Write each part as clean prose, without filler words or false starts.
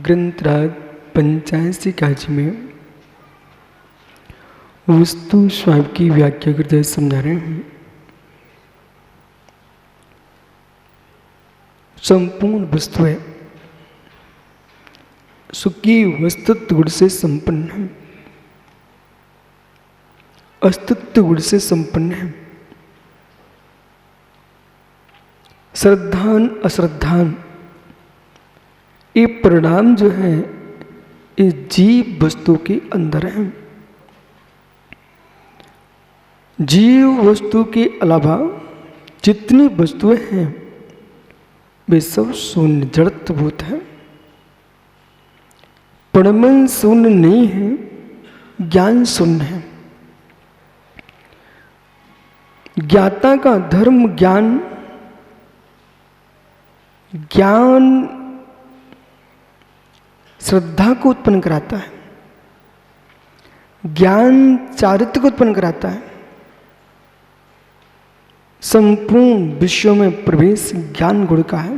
ग्रंथराज 85 काजी में वस्तु स्वामी की व्याख्या करते हुए समझा रहे हैं। संपूर्ण वस्तु है सुखी वस्तुत्व गुण से संपन्न है, अस्तित्व गुण से संपन्न है। श्रद्धान अश्रद्धान ये परिणाम जो है इस जीव वस्तु के अंदर है। जीव वस्तु के अलावा जितनी वस्तुएं हैं वे सब शून्य जड़त्वभूत है। परमन शून्य नहीं है, ज्ञान शून्य है। ज्ञाता का धर्म ज्ञान श्रद्धा को उत्पन्न कराता है, ज्ञान चारित्र को उत्पन्न कराता है। संपूर्ण विश्व में प्रवेश ज्ञान गुण का है।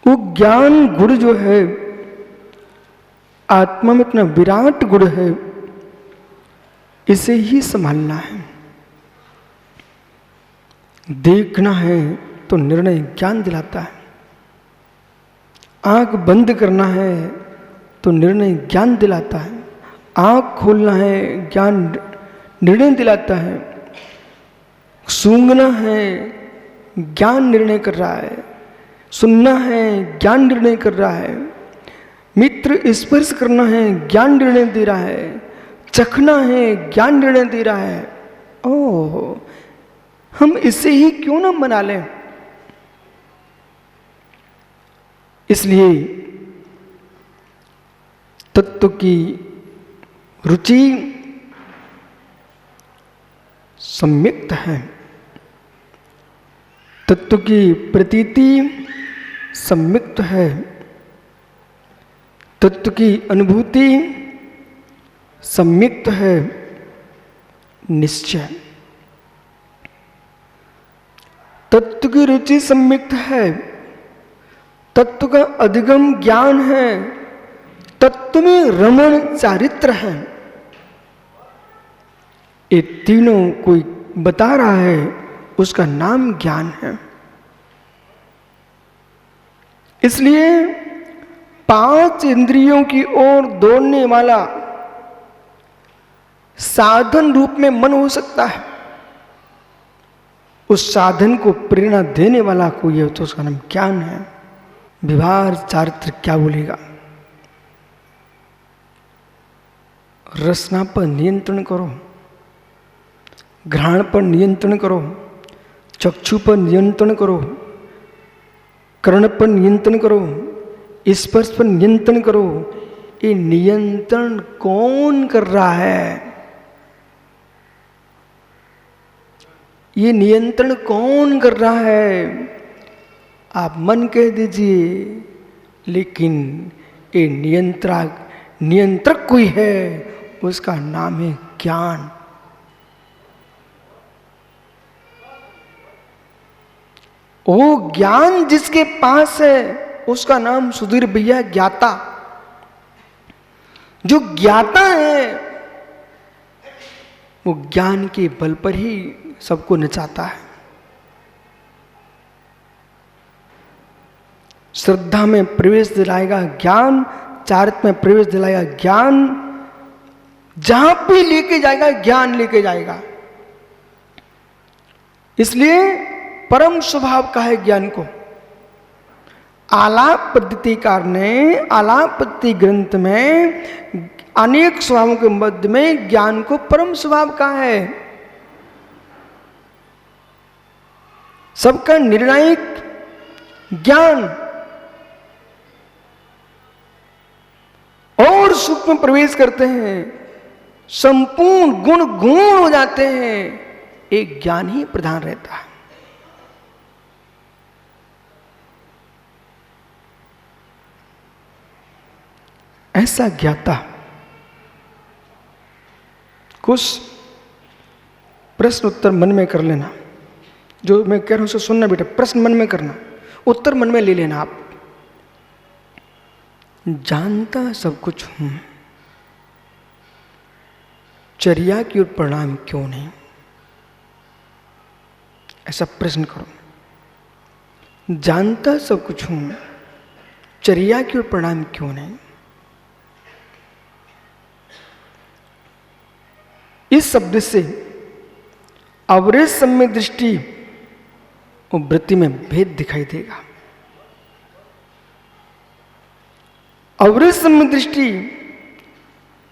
वो ज्ञान गुण जो है आत्मा में इतना विराट गुण है, इसे ही संभालना है। देखना है तो निर्णय ज्ञान दिलाता है, आंख बंद करना है तो निर्णय ज्ञान दिलाता है, आंख खोलना है ज्ञान निर्णय दिलाता है, सूंघना है ज्ञान निर्णय कर रहा है, सुनना है ज्ञान निर्णय कर रहा है, मित्र स्पर्श करना है ज्ञान निर्णय दे रहा है, चखना है ज्ञान निर्णय दे रहा है। ओह, हम इसे ही क्यों ना मना लें। इसलिए तत्व की रुचि सम्यक्त है, तत्व की प्रतीति सम्यक्त है, तत्व की अनुभूति सम्यक्त है। निश्चय तत्व की रुचि सम्यक्त है, तत्व का अधिगम ज्ञान है, तत्व में रमण चारित्र है। ये तीनों कोई बता रहा है, उसका नाम ज्ञान है। इसलिए 5 इंद्रियों की ओर दौड़ने वाला साधन रूप में मन हो सकता है। उस साधन को प्रेरणा देने वाला कोई है तो उसका नाम ज्ञान है। व्यवहार चारित्र क्या बोलेगा? रसना पर नियंत्रण करो, घ्राण पर नियंत्रण करो, चक्षु पर नियंत्रण करो, कर्ण पर नियंत्रण करो, स्पर्श पर नियंत्रण करो। ये नियंत्रण कौन कर रहा है? ये नियंत्रण कौन कर रहा है? आप मन कह दीजिए, लेकिन ये नियंत्रक कोई है, उसका नाम है ज्ञान। वो ज्ञान जिसके पास है उसका नाम सुधीर भैया ज्ञाता। जो ज्ञाता है वो ज्ञान के बल पर ही सबको नचाता है। श्रद्धा में प्रवेश दिलाएगा ज्ञान, चारित्र में प्रवेश दिलाएगा ज्ञान, जहां पे लेके जाएगा ज्ञान लेके जाएगा। इसलिए परम स्वभाव का है ज्ञान को। आलाप पद्धतिकार ने आलाप पद्धति ग्रंथ में अनेक स्वभावों के मध्य में ज्ञान को परम स्वभाव का है। सबका निर्णायक ज्ञान और सुख में प्रवेश करते हैं, संपूर्ण गुण गुण हो जाते हैं। एक ज्ञान ही प्रधान रहता है। ऐसा ज्ञाता। कुछ प्रश्न उत्तर मन में कर लेना, जो मैं कह रहा हूं उसे सुनना बेटा, प्रश्न मन में करना, उत्तर मन में ले लेना आप। जानता सब कुछ हूं, चर्या की ओर प्रणाम क्यों नहीं? ऐसा प्रश्न करो। जानता सब कुछ हूं, चर्या की ओर प्रणाम क्यों नहीं? इस शब्द से अवरेज सम्य दृष्टि और वृत्ति में भेद दिखाई देगा। अवरेज सम्य दृष्टि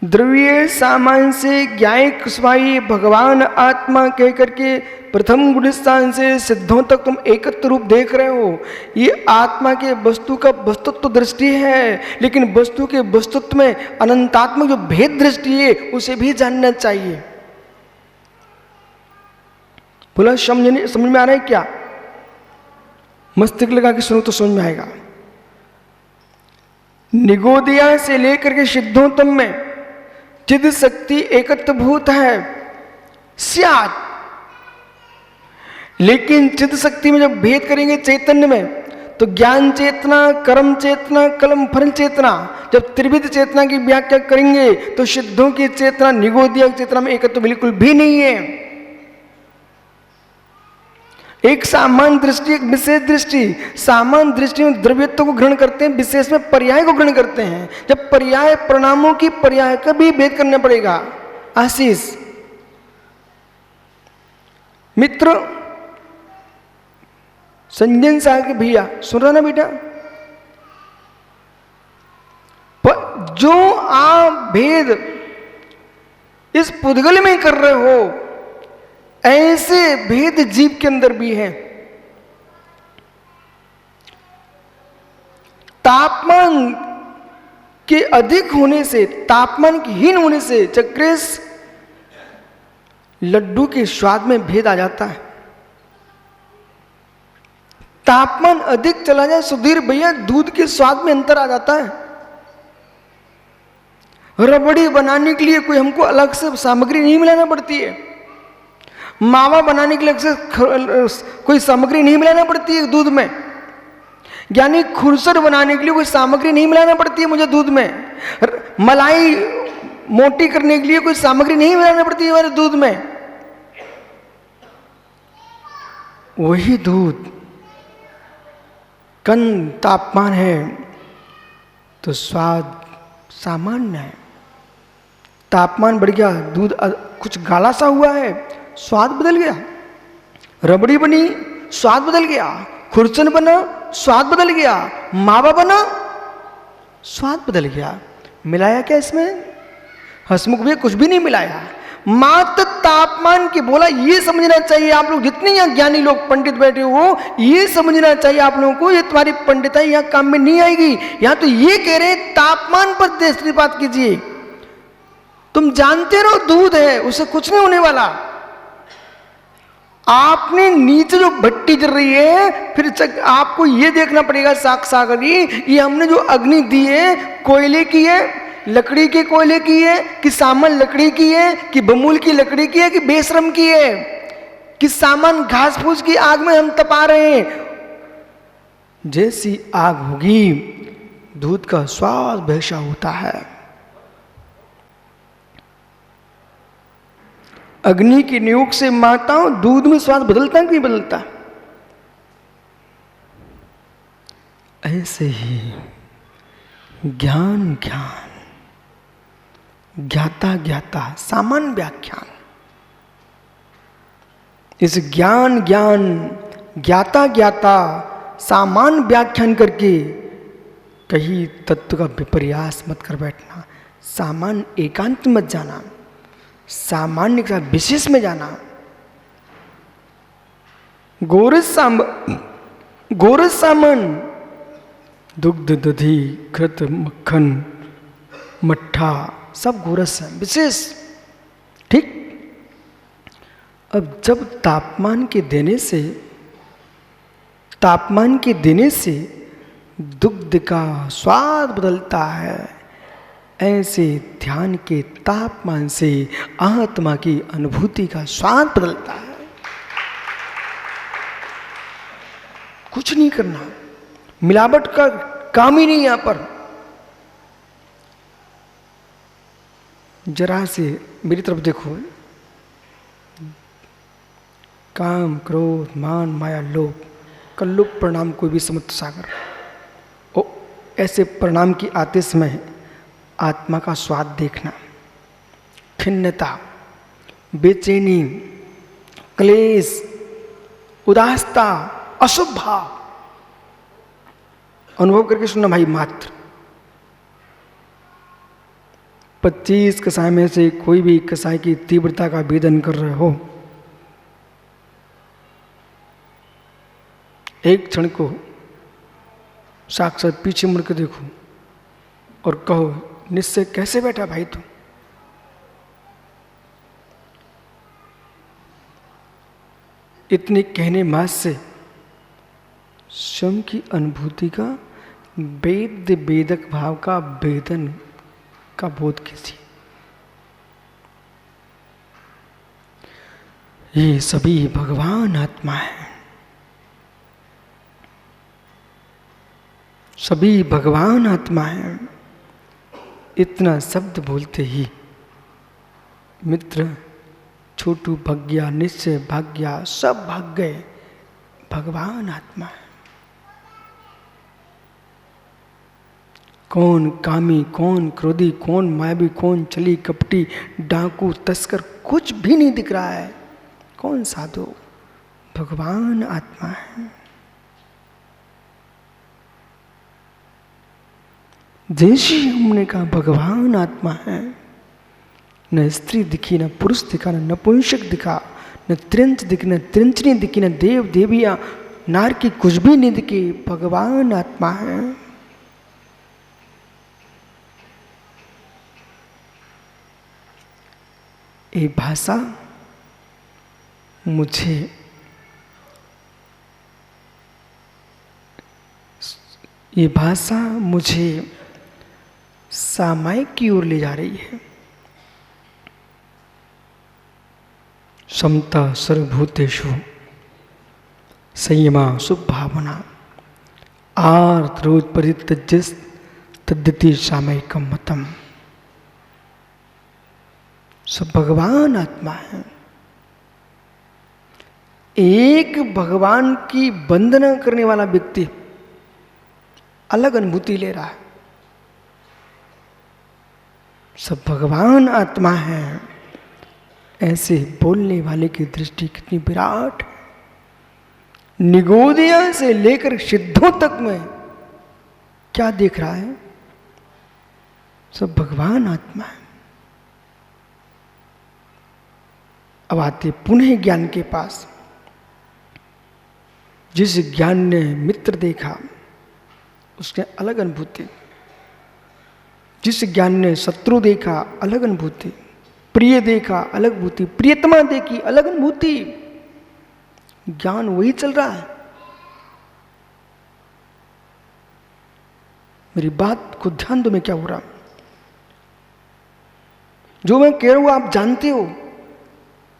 द्रव्य सामान्य से ज्ञाय कुशवाई भगवान आत्मा कह करके प्रथम गुण स्थान से सिद्धों तक तुम एकत्र रूप देख रहे हो। ये आत्मा के वस्तु का वस्तुत्व दृष्टि है, लेकिन वस्तु के वस्तुत्व में अनंतात्मक जो भेद दृष्टि है उसे भी जानना चाहिए। बोला समझ में आ रहा है क्या? मस्तिष्क लगा के सुनो तो समझ में आएगा। निगोदिया से लेकर के सिद्धोत्तम में चिद शक्ति एकत्र भूत है स्यात्, लेकिन चिद शक्ति में जब भेद करेंगे चैतन्य में तो ज्ञान चेतना, कर्म चेतना, कलम फल चेतना, जब त्रिविध चेतना की व्याख्या करेंगे तो सिद्धों की चेतना निगोदिया चेतना में एकत्र बिल्कुल भी नहीं है। एक सामान्य दृष्टि, एक विशेष दृष्टि। सामान्य दृष्टि में द्रव्यत्व को ग्रहण करते हैं, विशेष में पर्याय को ग्रहण करते हैं। जब पर्याय परिणामों की पर्याय का भी भेद करना पड़ेगा। आशीष मित्र, संजन साह के भैया सुन रहा ना बेटा, पर जो आप भेद इस पुद्गल में कर रहे हो ऐसे भेद जीव के अंदर भी है। तापमान के अधिक होने से, तापमान के हीन होने से चक्रेश लड्डू के स्वाद में भेद आ जाता है। तापमान अधिक चला जाए सुधीर भैया, दूध के स्वाद में अंतर आ जाता है। रबड़ी बनाने के लिए कोई हमको अलग से सामग्री नहीं मिलाना पड़ती है। मावा बनाने के लिए कोई सामग्री नहीं मिलाना पड़ती है दूध में। यानी खुरसर बनाने के लिए कोई सामग्री नहीं मिलाना पड़ती है मुझे दूध में। मलाई मोटी करने के लिए कोई सामग्री नहीं मिलाना पड़ती है मेरे दूध में। वही दूध कम तापमान है तो स्वाद सामान्य है। तापमान बढ़ गया, दूध कुछ गाढ़ा सा हुआ है, स्वाद बदल गया। रबड़ी बनी, स्वाद बदल गया। खुरचन बना, स्वाद बदल गया। मावा बना, स्वाद बदल गया। मिलाया क्या इसमें? हसमुख भी कुछ भी नहीं मिलाया, मात्र तापमान के। बोला ये समझना चाहिए आप लोग, जितने यहाँ ज्ञानी लोग पंडित बैठे हो, ये समझना चाहिए आप लोगों को, ये तुम्हारी पंडिताई यहाँ काम में नहीं आएगी। यहाँ तो ये कह रहे तापमान पर दृष्टिपात कीजिए। तुम जानते रहो दूध है, उससे कुछ नहीं होने वाला। आपने नीचे जो भट्टी जल रही है, फिर आपको ये देखना पड़ेगा साक्षागरी, ये हमने जो अग्नि दी है कोयले की है, लकड़ी के कोयले की है, कि सामान लकड़ी की है, कि बमूल की लकड़ी की है, कि बेशरम की है, कि सामान घास फूस की आग में हम तपा रहे हैं। जैसी आग होगी दूध का स्वाद वैसा होता है। अग्नि के नियोग से माताओं दूध में स्वाद बदलता है कि नहीं बदलता? ऐसे ही ज्ञान ज्ञान, ज्ञाता ज्ञाता, सामान्य व्याख्यान। इस ज्ञान ज्ञान, ज्ञाता ज्ञाता, सामान्य व्याख्यान करके कहीं तत्व का विपर्यास मत कर बैठना। सामान्य एकांत मत जाना, सामान्य के साथ विशेष में जाना। गोरस सामन, दुग्ध दधी घृत मक्खन मट्ठा सब गोरस है, विशेष। ठीक। अब जब तापमान के देने से दुग्ध का स्वाद बदलता है, ऐसे ध्यान के तापमान से आत्मा की अनुभूति का स्वाद बदलता है। कुछ नहीं करना। मिलावट का काम ही नहीं यहां पर। जरा से मेरी तरफ देखो, काम, क्रोध, मान, माया, लोभ, कल्लुप परिणाम कोई भी समुद्र सागर। ओ ऐसे परिणाम की आते समय आत्मा का स्वाद देखना, खिन्नता, बेचैनी, क्लेश, उदासता, अशुभ भाव अनुभव करके सुनना भाई। मात्र 25 कसाय में से कोई भी कसाय की तीव्रता का भेदन कर रहे हो, एक क्षण को साक्षात पीछे मुड़ के देखो और कहो, निश्चय कैसे बैठा भाई तू? इतने कहने मास से स्वयं की अनुभूति का वेद वेदक भाव का भेदन का बोध कीजिए। ये सभी भगवान आत्मा है, सभी भगवान आत्मा है। इतना शब्द बोलते ही मित्र छोटू भाग गया, निश्चय भाग गया, सब भाग गए। भगवान आत्मा है। कौन कामी, कौन क्रोधी, कौन मायावी, कौन छली कपटी, डाकू, तस्कर, कुछ भी नहीं दिख रहा है। कौन साधु? भगवान आत्मा है। जैसे हमने कहा भगवान आत्मा है, न स्त्री दिखी, न पुरुष दिखा, न नपुंसक दिखा, न त्रिंच दिखी, न त्रिंचनी दिखी, न देव देविया नार की कुछ भी नहीं दिखी। भगवान आत्मा है। ये भाषा मुझे सामायिक की ओर ले जा रही है। समता सर्वभूतेषु संयमा सुभावना आर्थ रोज परित्यज्य तद्दति सामयिकम मतम। सब भगवान आत्मा है। एक भगवान की वंदना करने वाला व्यक्ति अलग अनुभूति ले रहा है। सब भगवान आत्मा है, ऐसे बोलने वाले की दृष्टि कितनी विराट। निगोदिया से लेकर सिद्धों तक में क्या देख रहा है? सब भगवान आत्मा है। अब आते पुनः ज्ञान के पास। जिस ज्ञान ने मित्र देखा उसने अलग अनुभूति, जिस ज्ञान ने शत्रु देखा अलग अनुभूति, प्रिय देखा अलग अनुभूति, प्रियतमा देखी अलग अनुभूति। ज्ञान वही चल रहा है। मेरी बात को ध्यान दो, मैं क्या हो रहा। जो मैं कह रहा हूं आप जानते हो,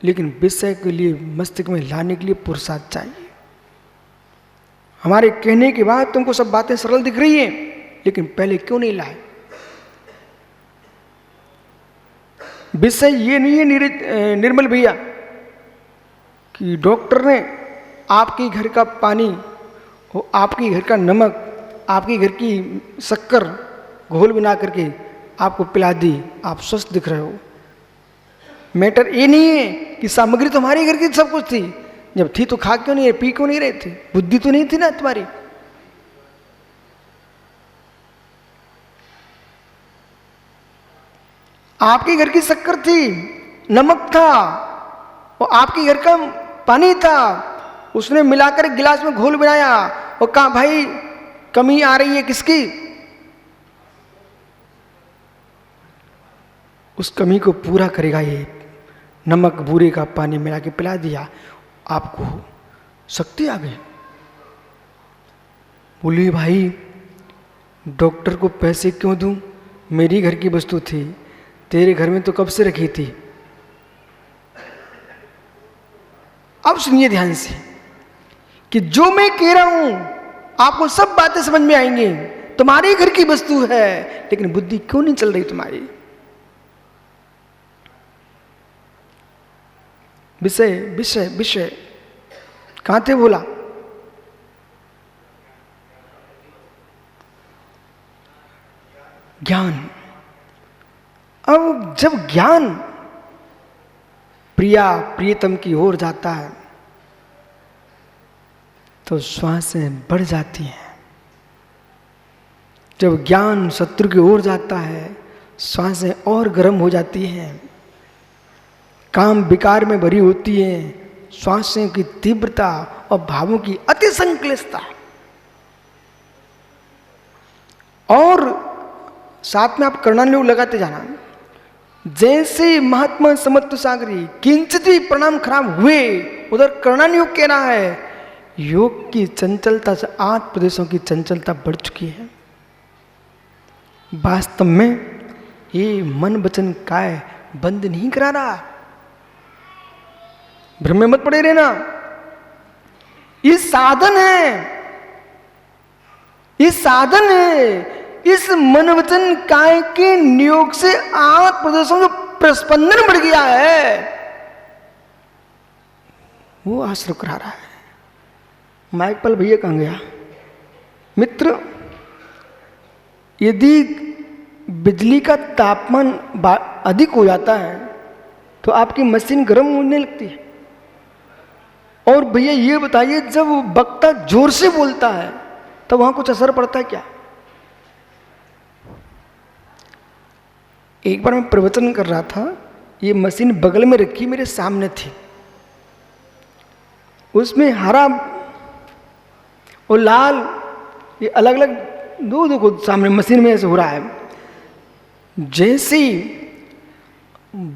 लेकिन विषय के लिए मस्तिष्क में लाने के लिए पुरुषार्थ चाहिए। हमारे कहने के बाद तुमको सब बातें सरल दिख रही हैं, लेकिन पहले क्यों नहीं लाए? विषय ये नहीं है निर्मल भैया कि डॉक्टर ने आपके घर का पानी और आपके घर का नमक, आपके घर की शक्कर घोल बना करके आपको पिला दी, आप स्वस्थ दिख रहे हो। मैटर ये नहीं है कि सामग्री तो हमारे घर की सब कुछ थी, जब थी तो खा क्यों नहीं रहे, पी क्यों नहीं रहे थे? बुद्धि तो नहीं थी ना तुम्हारी। आपके घर की शक्कर थी, नमक था, और आपके घर का पानी था, उसने मिलाकर एक गिलास में घोल बनाया और कहा भाई कमी आ रही है किसकी? उस कमी को पूरा करेगा ये नमक बूरे का पानी मिला के पिला दिया, आपको शक्ति आ गई। बोली भाई डॉक्टर को पैसे क्यों दूं, मेरी घर की वस्तु थी, तेरे घर में तो कब से रखी थी। अब सुनिए ध्यान से कि जो मैं कह रहा हूं आपको सब बातें समझ में आएंगी, तुम्हारे घर की वस्तु है, लेकिन बुद्धि क्यों नहीं चल रही तुम्हारी? विषय विषय विषय, कहां थे बोला? ज्ञान। अब जब ज्ञान प्रिया प्रियतम की ओर जाता है तो श्वासें बढ़ जाती हैं। जब ज्ञान शत्रु की ओर जाता है श्वासें और गर्म हो जाती हैं, काम विकार में भरी होती है, श्वासों की तीव्रता और भावों की अति संक्लिष्टता, और साथ में आप कर्णानुयोग लगाते जाना। जैसे महात्मा समत्व सागरी किंचित भी परिणाम खराब हुए, उधर कर्णानुयोग कह रहा है योग की चंचलता से 8 प्रदेशों की चंचलता बढ़ चुकी है। वास्तव में ये मन वचन काय बंद नहीं करा रहा। भ्रम में मत पड़े रहना, ये साधन है, ये साधन है। इस मन वचन काय के नियोग से 8 प्रदेशों का प्रस्पंदन बढ़ गया है, वो आश्रय करा रहा है। माइकल भैया कहाँ गया? मित्र, यदि बिजली का तापमान अधिक हो जाता है तो आपकी मशीन गर्म होने लगती है। और भैया ये बताइए, जब वक्ता जोर से बोलता है तो वहां कुछ असर पड़ता है क्या? एक बार मैं प्रवचन कर रहा था, ये मशीन बगल में रखी मेरे सामने थी, उसमें हरा और लाल ये अलग अलग दो देखो सामने मशीन में ऐसे हो रहा है। जैसे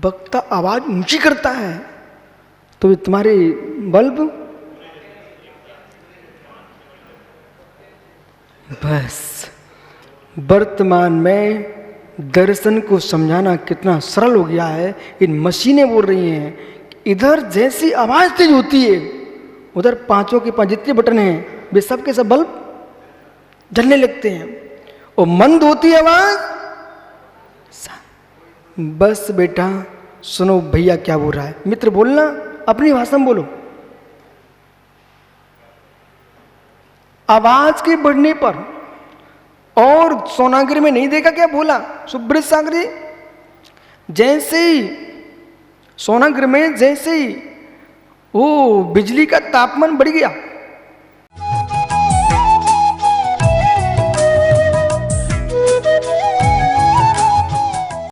वक्ता आवाज ऊंची करता है तो तुम्हारे बल्ब बस। वर्तमान में दर्शन को समझाना कितना सरल हो गया है। इन मशीनें बोल रही हैं, इधर जैसी आवाज तेज होती है उधर 5 के 5 जितने बटन हैं वे सब के सब बल्ब जलने लगते हैं, और मंद होती है आवाज। बस बेटा सुनो भैया क्या बोल रहा है। मित्र बोलना, अपनी भाषा में बोलो। आवाज के बढ़ने पर, और सोनागिरी में नहीं देखा क्या बोला सुब्रत सागरी? जैसे ही सोनागिरी में जैसे ही वो बिजली का तापमान बढ़ गया